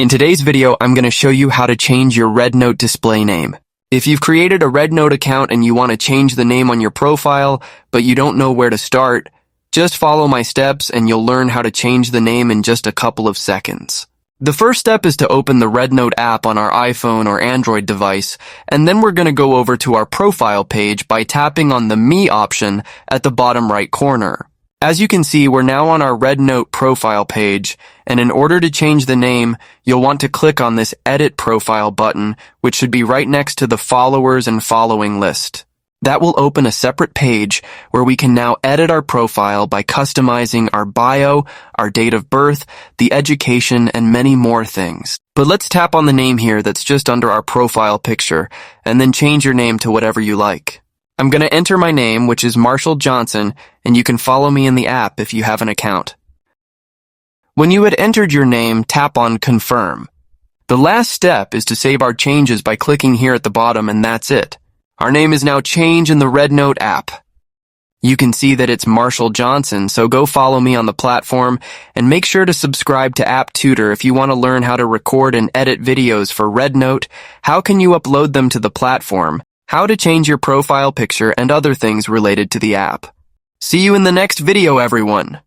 In today's video, I'm going to show you how to change your RedNote display name. If you've created a RedNote account and you want to change the name on your profile, but you don't know where to start, just follow my steps and you'll learn how to change the name in just a couple of seconds. The first step is to open the RedNote app on our iPhone or Android device, and then we're going to go over to our profile page by tapping on the Me option at the bottom right corner. As you can see, we're now on our RedNote profile page, and in order to change the name, you'll want to click on this Edit Profile button, which should be right next to the Followers and Following list. That will open a separate page where we can now edit our profile by customizing our bio, our date of birth, the education, and many more things. But let's tap on the name here that's just under our profile picture, and then change your name to whatever you like. I'm going to enter my name, which is Marshall Johnson, and you can follow me in the app if you have an account. When you had entered your name, tap on Confirm. The last step is to save our changes by clicking here at the bottom, and that's it. Our name is now changed in the RedNote app. You can see that it's Marshall Johnson, so go follow me on the platform, and make sure to subscribe to App Tutor if you want to learn how to record and edit videos for RedNote, how can you upload them to the platform, how to change your profile picture, and other things related to the app. See you in the next video, everyone!